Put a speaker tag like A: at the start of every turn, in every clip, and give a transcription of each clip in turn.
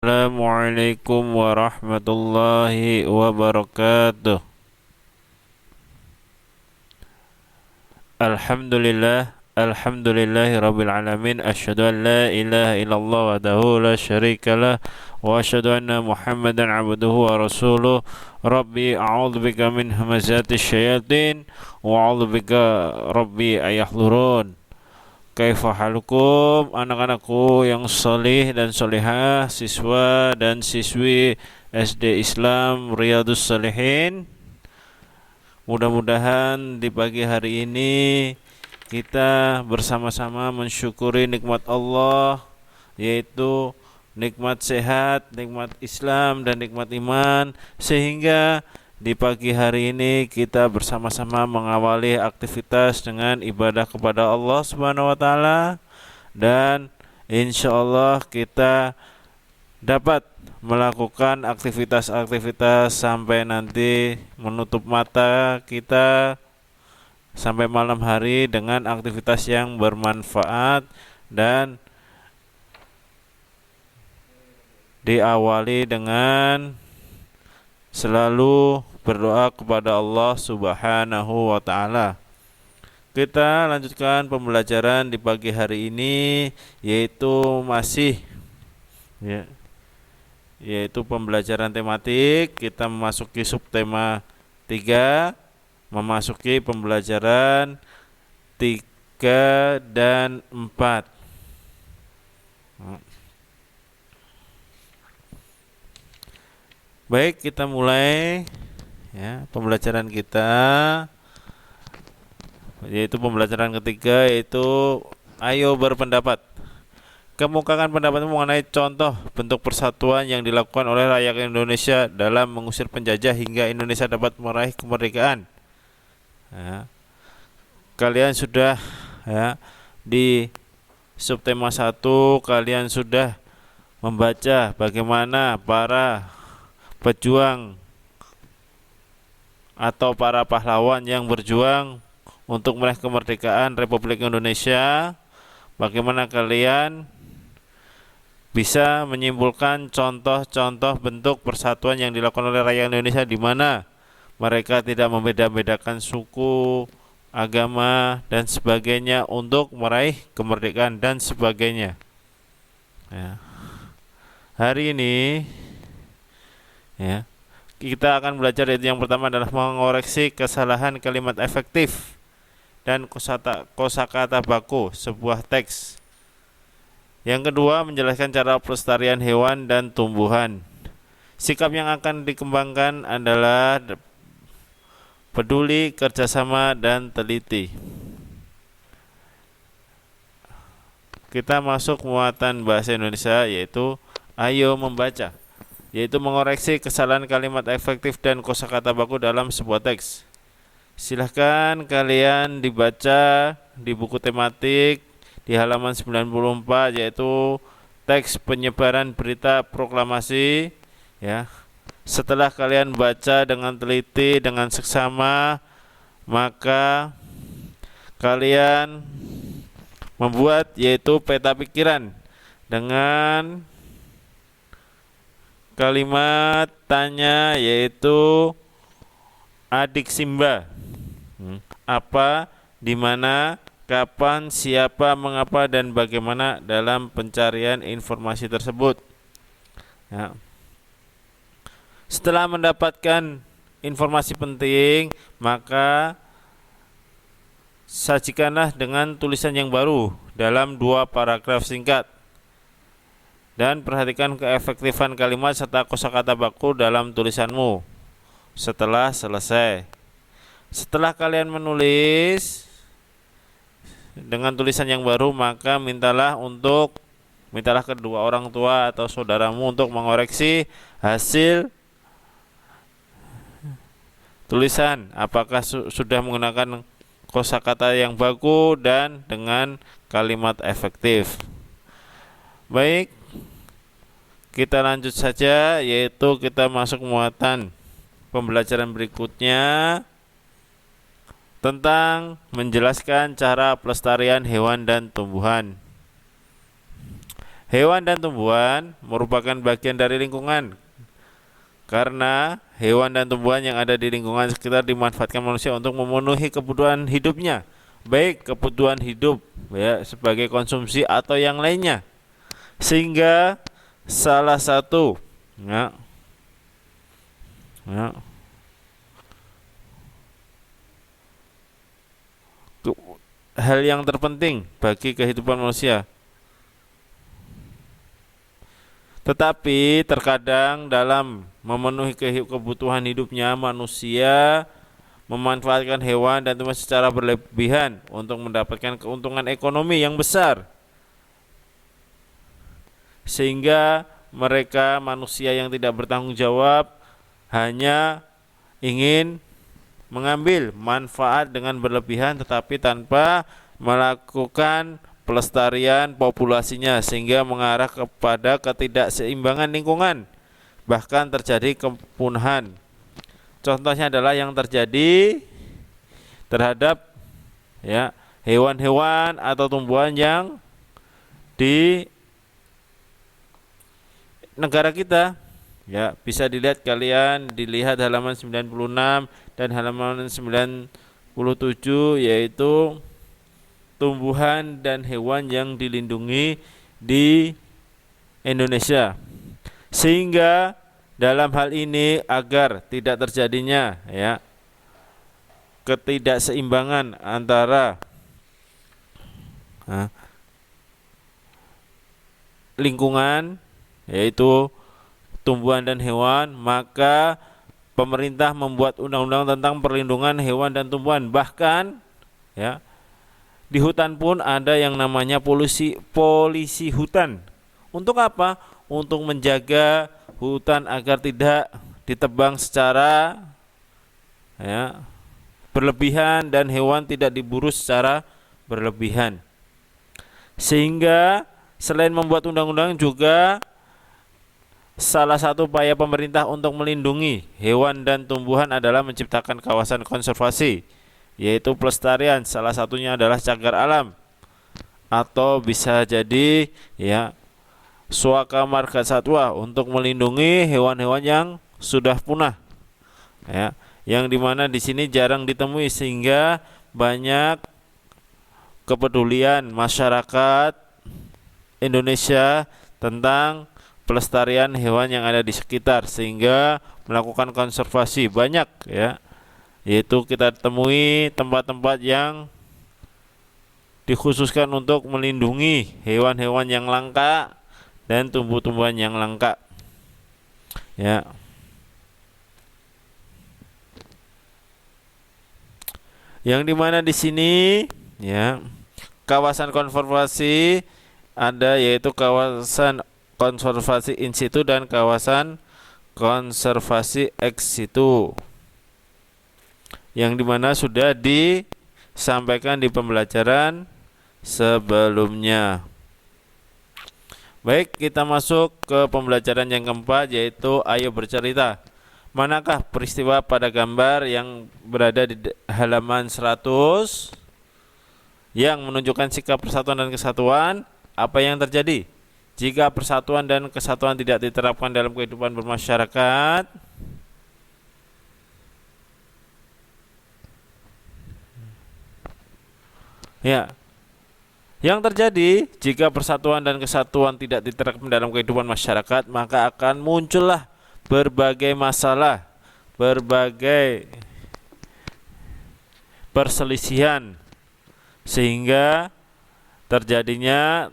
A: Assalamualaikum warahmatullahi wabarakatuh. Alhamdulillahi rabbil alamin. Asyhadu an la ilaha illallah wahdahu la syarikalah wa asyhadu anna Muhammadan abduhu wa rasuluh. Rabbi a'udzubika min hamazatis syayatin wa a'udzubika rabbi ayahdurun. Kaifa halukum anak-anakku yang solih dan solihah, siswa dan siswi SD Islam Riyadus Salihin. Mudah-mudahan di pagi hari ini kita bersama-sama mensyukuri nikmat Allah, yaitu nikmat sehat, nikmat Islam, dan nikmat iman, sehingga di pagi hari ini kita bersama-sama mengawali aktivitas dengan ibadah kepada Allah Subhanahu wa taala, dan insya Allah kita dapat melakukan aktivitas-aktivitas sampai nanti menutup mata kita sampai malam hari dengan aktivitas yang bermanfaat, dan diawali dengan selalu berdoa kepada Allah Subhanahu wa taala. Kita lanjutkan pembelajaran di pagi hari ini, yaitu yaitu pembelajaran tematik. Kita memasuki subtema 3, memasuki pembelajaran 3 dan 4. Baik, kita mulai pembelajaran kita, yaitu pembelajaran ketiga, yaitu ayo berpendapat. Kemukakan pendapat mengenai contoh bentuk persatuan yang dilakukan oleh rakyat Indonesia dalam mengusir penjajah hingga Indonesia dapat meraih kemerdekaan. Kalian sudah di subtema 1 kalian sudah membaca bagaimana para pejuang atau para pahlawan yang berjuang untuk meraih kemerdekaan Republik Indonesia. Bagaimana kalian bisa menyimpulkan contoh-contoh bentuk persatuan yang dilakukan oleh rakyat Indonesia, di mana mereka tidak membeda-bedakan suku, agama, dan sebagainya untuk meraih kemerdekaan dan sebagainya. Hari ini kita akan belajar, yaitu yang pertama adalah mengoreksi kesalahan kalimat efektif dan kosakata baku sebuah teks. Yang kedua, menjelaskan cara pelestarian hewan dan tumbuhan. Sikap yang akan dikembangkan adalah peduli, kerjasama, dan teliti. Kita masuk muatan bahasa Indonesia, yaitu ayo membaca, yaitu mengoreksi kesalahan kalimat efektif dan kosakata baku dalam sebuah teks. Silahkan kalian dibaca di buku tematik di halaman 94, yaitu teks penyebaran berita proklamasi. Setelah kalian baca dengan teliti, dengan seksama, maka kalian membuat yaitu peta pikiran dengan kalimat tanya, yaitu adik Simba. Apa, di mana, kapan, siapa, mengapa, dan bagaimana dalam pencarian informasi tersebut. Setelah mendapatkan informasi penting, maka sajikanlah dengan tulisan yang baru dalam 2 paragraf singkat, dan perhatikan keefektifan kalimat serta kosakata baku dalam tulisanmu. Setelah selesai, setelah kalian menulis dengan tulisan yang baru, maka mintalah kedua orang tua atau saudaramu untuk mengoreksi hasil tulisan, apakah sudah menggunakan kosakata yang baku dan dengan kalimat efektif. Baik, kita lanjut saja, yaitu kita masuk muatan pembelajaran berikutnya tentang menjelaskan cara pelestarian hewan dan tumbuhan. Hewan dan tumbuhan merupakan bagian dari lingkungan karena hewan dan tumbuhan yang ada di lingkungan sekitar dimanfaatkan manusia untuk memenuhi kebutuhan hidupnya, baik kebutuhan hidup ya sebagai konsumsi atau yang lainnya. Sehingga salah satu ya, ya, hal yang terpenting bagi kehidupan manusia. Tetapi terkadang dalam memenuhi kebutuhan hidupnya manusia memanfaatkan hewan dan tumbuhan secara berlebihan untuk mendapatkan keuntungan ekonomi yang besar. Sehingga mereka manusia yang tidak bertanggung jawab hanya ingin mengambil manfaat dengan berlebihan tetapi tanpa melakukan pelestarian populasinya sehingga mengarah kepada ketidakseimbangan lingkungan, bahkan terjadi kepunahan. Contohnya adalah yang terjadi terhadap ya hewan-hewan atau tumbuhan yang di negara kita. Ya, bisa dilihat kalian dilihat halaman 96 dan halaman 97 yaitu tumbuhan dan hewan yang dilindungi di Indonesia. Sehingga dalam hal ini agar tidak terjadinya ya ketidakseimbangan antara lingkungan yaitu tumbuhan dan hewan, maka pemerintah membuat undang-undang tentang perlindungan hewan dan tumbuhan. Bahkan ya di hutan pun ada yang namanya polisi hutan. Untuk apa? Untuk menjaga hutan agar tidak ditebang secara ya berlebihan dan hewan tidak diburu secara berlebihan. Sehingga selain membuat undang-undang juga salah satu upaya pemerintah untuk melindungi hewan dan tumbuhan adalah menciptakan kawasan konservasi, yaitu pelestarian. Salah satunya adalah cagar alam atau bisa jadi ya suaka marga satwa untuk melindungi hewan-hewan yang sudah punah. Ya, yang dimana di sini jarang ditemui sehingga banyak kepedulian masyarakat Indonesia tentang pelestarian hewan yang ada di sekitar sehingga melakukan konservasi banyak ya, yaitu kita temui tempat-tempat yang dikhususkan untuk melindungi hewan-hewan yang langka dan tumbuh-tumbuhan yang langka ya. Yang dimana di sini ya kawasan konservasi ada yaitu kawasan konservasi in situ dan kawasan konservasi ex situ, yang dimana sudah disampaikan di pembelajaran sebelumnya. Baik, kita masuk ke pembelajaran yang keempat yaitu ayo bercerita. Manakah peristiwa pada gambar yang berada di halaman 100 yang menunjukkan sikap persatuan dan kesatuan? Apa yang terjadi jika persatuan dan kesatuan tidak diterapkan dalam kehidupan bermasyarakat? Ya, yang terjadi jika persatuan dan kesatuan tidak diterapkan dalam kehidupan masyarakat, maka akan muncullah berbagai masalah, berbagai perselisihan, sehingga terjadinya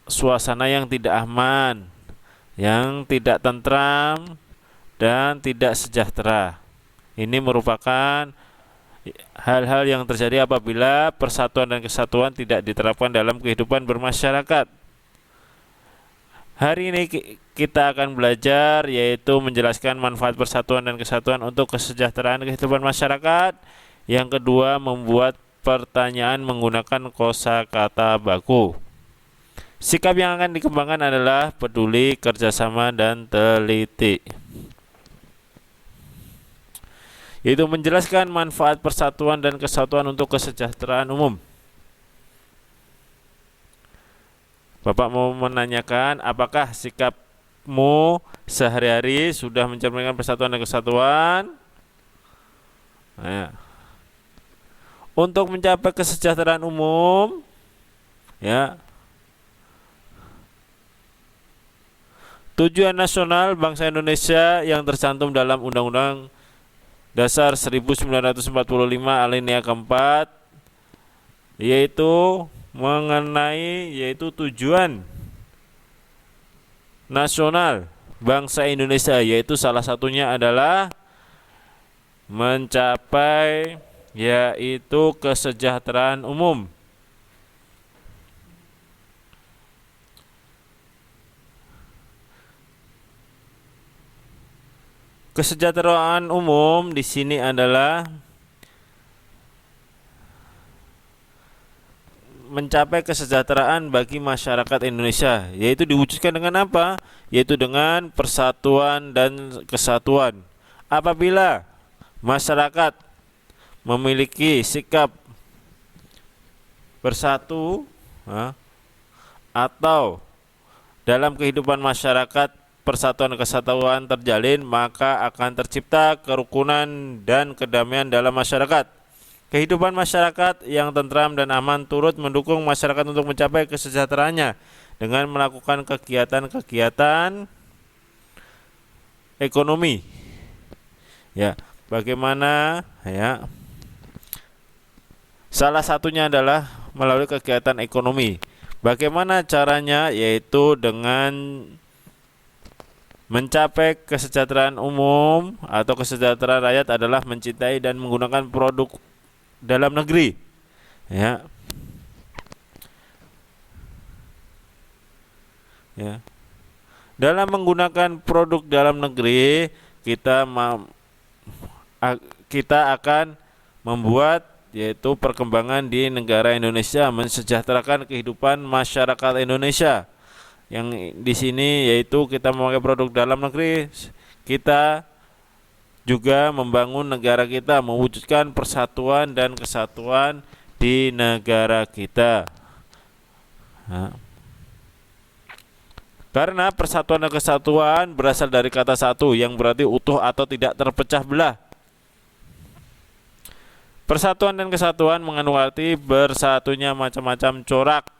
A: suasana yang tidak aman, yang tidak tentram dan tidak sejahtera. Ini merupakan hal-hal yang terjadi apabila persatuan dan kesatuan tidak diterapkan dalam kehidupan bermasyarakat. Hari ini kita akan belajar yaitu menjelaskan manfaat persatuan dan kesatuan untuk kesejahteraan kehidupan masyarakat. Yang kedua, membuat pertanyaan menggunakan kosakata baku. Sikap yang akan dikembangkan adalah peduli, kerjasama, dan teliti. Yaitu menjelaskan manfaat persatuan dan kesatuan untuk kesejahteraan umum. Bapak mau menanyakan apakah sikapmu sehari-hari sudah mencerminkan persatuan dan kesatuan? Nah, untuk mencapai kesejahteraan umum, ya, tujuan nasional bangsa Indonesia yang tercantum dalam Undang-Undang Dasar 1945 alinea keempat, yaitu tujuan nasional bangsa Indonesia, yaitu salah satunya adalah mencapai yaitu kesejahteraan umum. Kesejahteraan umum di sini adalah mencapai kesejahteraan bagi masyarakat Indonesia, yaitu diwujudkan dengan apa? Yaitu dengan persatuan dan kesatuan. Apabila masyarakat memiliki sikap bersatu, atau dalam kehidupan masyarakat persatuan dan kesatuan terjalin, maka akan tercipta kerukunan dan kedamaian dalam masyarakat. Kehidupan masyarakat yang tentram dan aman turut mendukung masyarakat untuk mencapai kesejahteraannya dengan melakukan kegiatan-kegiatan ekonomi. Ya, bagaimana? Ya, salah satunya adalah melalui kegiatan ekonomi. Bagaimana caranya? Yaitu dengan mencapai kesejahteraan umum atau kesejahteraan rakyat adalah mencintai dan menggunakan produk dalam negeri, ya. Ya. Dalam menggunakan produk dalam negeri, kita akan membuat yaitu perkembangan di negara Indonesia, mensejahterakan kehidupan masyarakat Indonesia. Yang di sini yaitu kita memakai produk dalam negeri, kita juga membangun negara kita, mewujudkan persatuan dan kesatuan di negara kita. Karena persatuan dan kesatuan berasal dari kata satu yang berarti utuh atau tidak terpecah belah. Persatuan dan kesatuan mengandung arti bersatunya macam-macam corak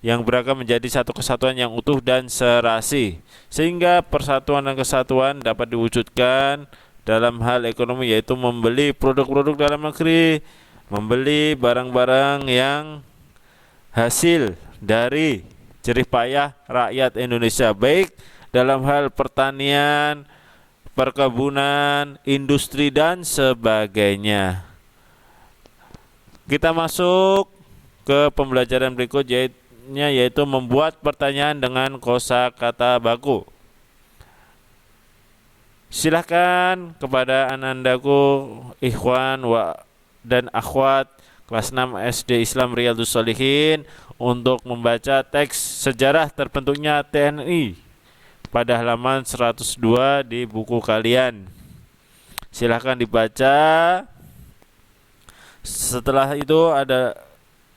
A: yang beragam menjadi satu kesatuan yang utuh dan serasi, sehingga persatuan dan kesatuan dapat diwujudkan dalam hal ekonomi, yaitu membeli produk-produk dalam negeri, membeli barang-barang yang hasil dari jerih payah rakyat Indonesia, baik dalam hal pertanian, perkebunan, industri, dan sebagainya. Kita masuk ke pembelajaran berikut, yaitu membuat pertanyaan dengan kosakata baku. Silahkan kepada anandaku, ikhwan dan akhwat kelas 6 SD Islam Riyadhus Shalihin untuk membaca teks sejarah terbentuknya TNI pada halaman 102 di buku kalian. Silahkan dibaca. Setelah itu ada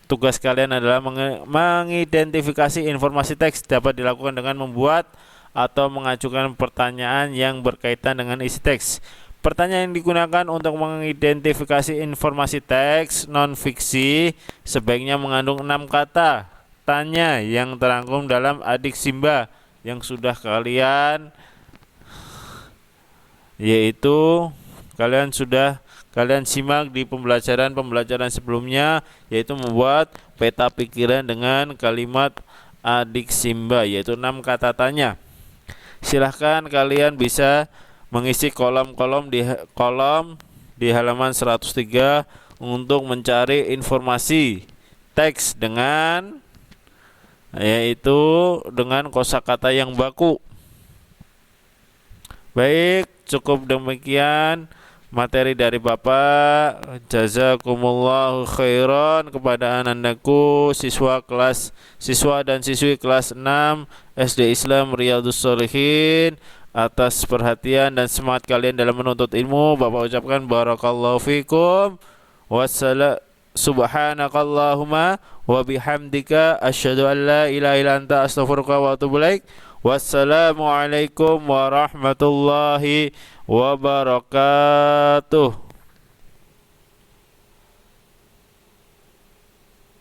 A: tugas kalian adalah mengidentifikasi informasi teks, dapat dilakukan dengan membuat atau mengajukan pertanyaan yang berkaitan dengan isi teks. Pertanyaan yang digunakan untuk mengidentifikasi informasi teks non-fiksi sebaiknya mengandung 6 kata tanya yang terangkum dalam adik Simba yang sudah kalian, yaitu kalian simak di pembelajaran sebelumnya, yaitu membuat peta pikiran dengan kalimat adik Simba, yaitu 6 kata tanya. Silahkan kalian bisa mengisi kolom di halaman 103 untuk mencari informasi teks dengan kosakata yang baku. Baik, cukup demikian materi dari Bapak. Jazakumullahu khairan kepada anandaku siswa dan siswi kelas 6 SD Islam Riyadhus Shalihin atas perhatian dan semangat kalian dalam menuntut ilmu. Bapak ucapkan barakallahu fikum. Subhanakallahumma wa bihamdika asyhadu an la ilaha illa anta astaghfiruka wa atubu ilaik. Wassalamualaikum warahmatullahi wabarakatuh.